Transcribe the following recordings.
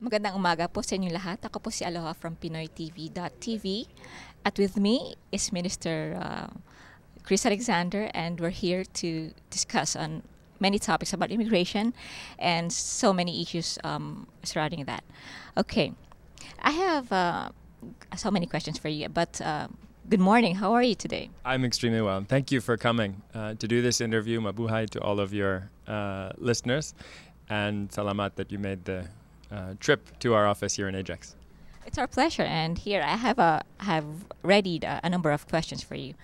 Magandang umaga po sa inyong lahat. Ako po si Aloha from PinoyTV.tv. At with me is Minister Chris Alexander, and we're here to discuss on many topics about immigration and so many issues surrounding that. Okay, I have so many questions for you, but good morning. How are you today? I'm extremely well. Thank you for coming to do this interview. Mabuhay to all of your listeners, and salamat that you made the trip to our office here in Ajax. It's our pleasure, and here I have readied a number of questions for you.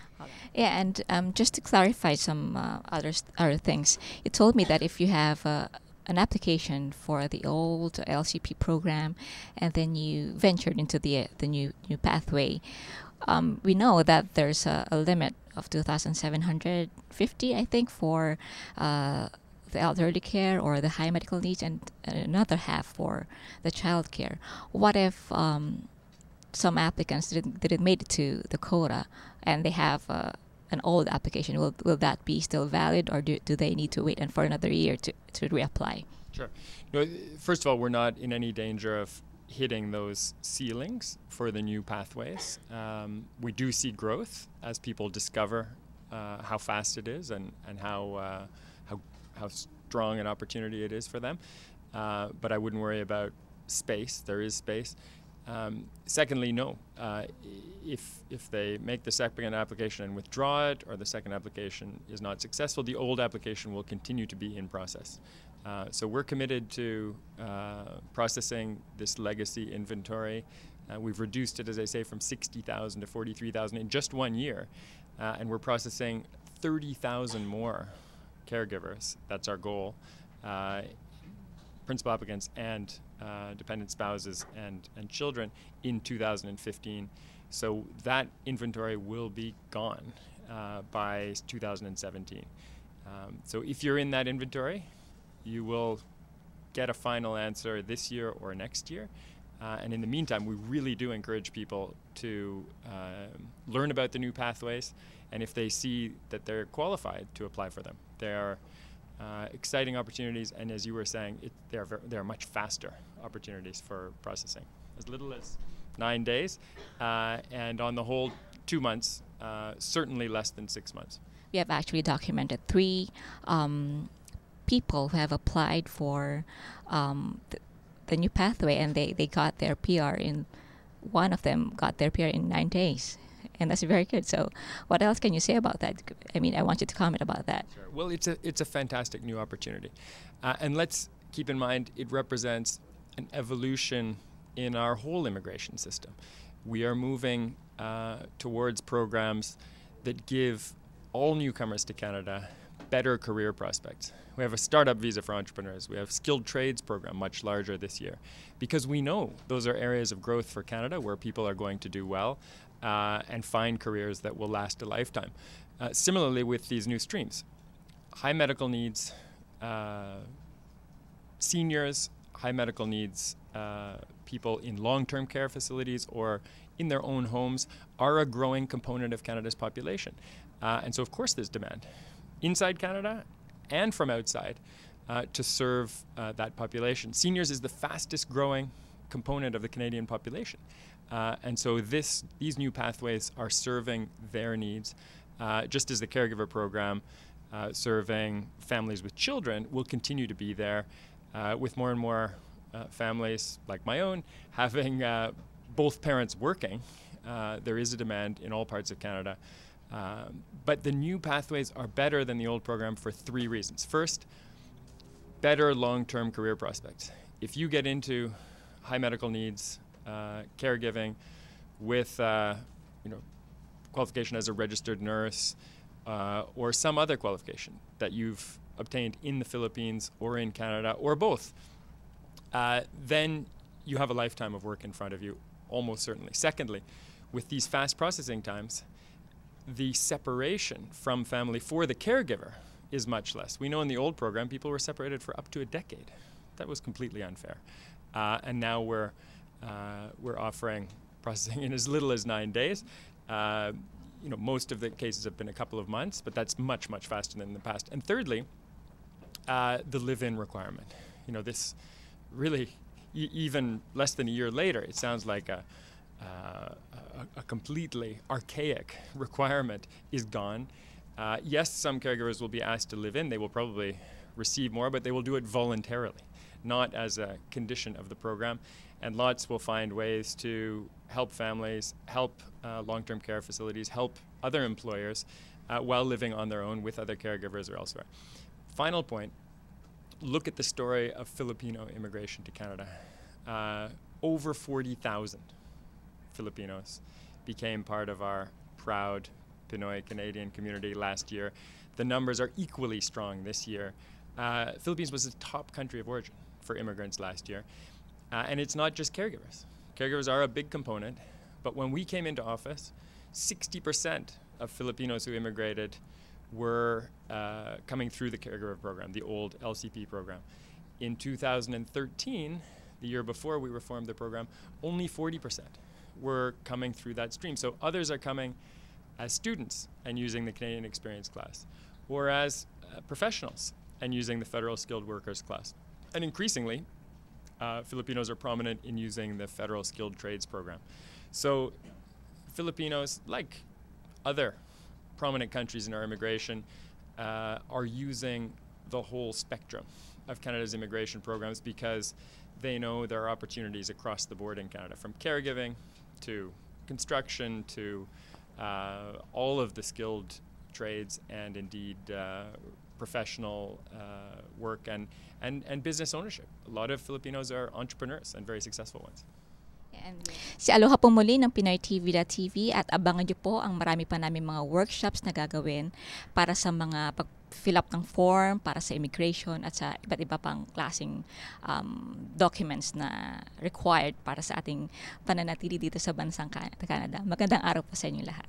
Yeah, and just to clarify some other things, you told me that if you have an application for the old LCP program, and then you ventured into the new pathway, we know that there's a limit of 2,750, I think, for the elderly care or the high medical needs, and another half for the child care. What if some applicants didn't make it to the quota and they have an old application? Will that be still valid, or do they need to wait and for another year to reapply? Sure. No, first of all, we're not in any danger of hitting those ceilings for the new pathways. We do see growth as people discover how fast it is and how strong an opportunity it is for them. But I wouldn't worry about space. There is space. Secondly, no. If they make the second application and withdraw it, or the second application is not successful, the old application will continue to be in process. So we're committed to processing this legacy inventory. We've reduced it, as I say, from 60,000 to 43,000 in just 1 year, and we're processing 30,000 more caregivers. That's our goal. Principal applicants and dependent spouses and children in 2015. So that inventory will be gone by 2017. So if you're in that inventory, you will get a final answer this year or next year. And in the meantime, we really do encourage people to learn about the new pathways, and if they see that they're qualified, to apply for them. They are exciting opportunities, and as you were saying, they are much faster opportunities for processing. As little as 9 days, and on the whole, 2 months, certainly less than 6 months. We have actually documented 3 people who have applied for the new pathway, and they got their PR in, one of them got their PR in 9 days. And that's very good. So what else can you say about that? I mean, I want you to comment about that. Sure. Well, it's a fantastic new opportunity. And let's keep in mind, it represents an evolution in our whole immigration system. We are moving towards programs that give all newcomers to Canada better career prospects. We have a startup visa for entrepreneurs. We have skilled trades program, much larger this year, because we know those are areas of growth for Canada where people are going to do well and find careers that will last a lifetime. Similarly with these new streams, high medical needs, seniors, high medical needs, people in long-term care facilities or in their own homes are a growing component of Canada's population. And so of course there's demand inside Canada and from outside to serve that population. Seniors is the fastest growing component of the Canadian population. And so these new pathways are serving their needs, just as the caregiver program serving families with children will continue to be there, with more and more families like my own having both parents working. There is a demand in all parts of Canada. But the new pathways are better than the old program for 3 reasons. First, better long-term career prospects. If you get into high medical needs, caregiving with qualification as a registered nurse or some other qualification that you've obtained in the Philippines or in Canada or both, then you have a lifetime of work in front of you, almost certainly. Secondly, with these fast processing times, the separation from family for the caregiver is much less. We know in the old program people were separated for up to a decade. That was completely unfair. And now we're offering processing in as little as 9 days. Most of the cases have been a couple of months, but that's much, much faster than in the past. And thirdly, the live-in requirement. This really, even less than a year later, it sounds like a completely archaic requirement is gone. Yes, some caregivers will be asked to live in. They will probably receive more, but they will do it voluntarily, not as a condition of the program. And lots will find ways to help families, help long-term care facilities, help other employers while living on their own with other caregivers or elsewhere. Final point, look at the story of Filipino immigration to Canada. Over 40,000 Filipinos became part of our proud Pinoy Canadian community last year. The numbers are equally strong this year. Philippines was the top country of origin for immigrants last year. And it's not just caregivers. Caregivers are a big component, but when we came into office, 60% of Filipinos who immigrated were coming through the caregiver program, the old LCP program. In 2013, the year before we reformed the program, only 40% were coming through that stream. So others are coming as students and using the Canadian Experience class, or as professionals and using the Federal Skilled Workers class. And increasingly, Filipinos are prominent in using the Federal Skilled Trades program. So Filipinos, like other prominent countries in our immigration, are using the whole spectrum of Canada's immigration programs because they know there are opportunities across the board in Canada, from caregiving to construction to all of the skilled trades and indeed professional work and business ownership. A lot of Filipinos are entrepreneurs and very successful ones. Si Aloha po muli ng PinoyTV.tv at abangan niyo po ang marami pa namin mga workshops na gagawin para sa mga pag-fill up ng form, para sa immigration at sa iba't iba pang klaseng documents na required para sa ating pananatili dito sa bansang Canada. Magandang araw po sa inyo lahat.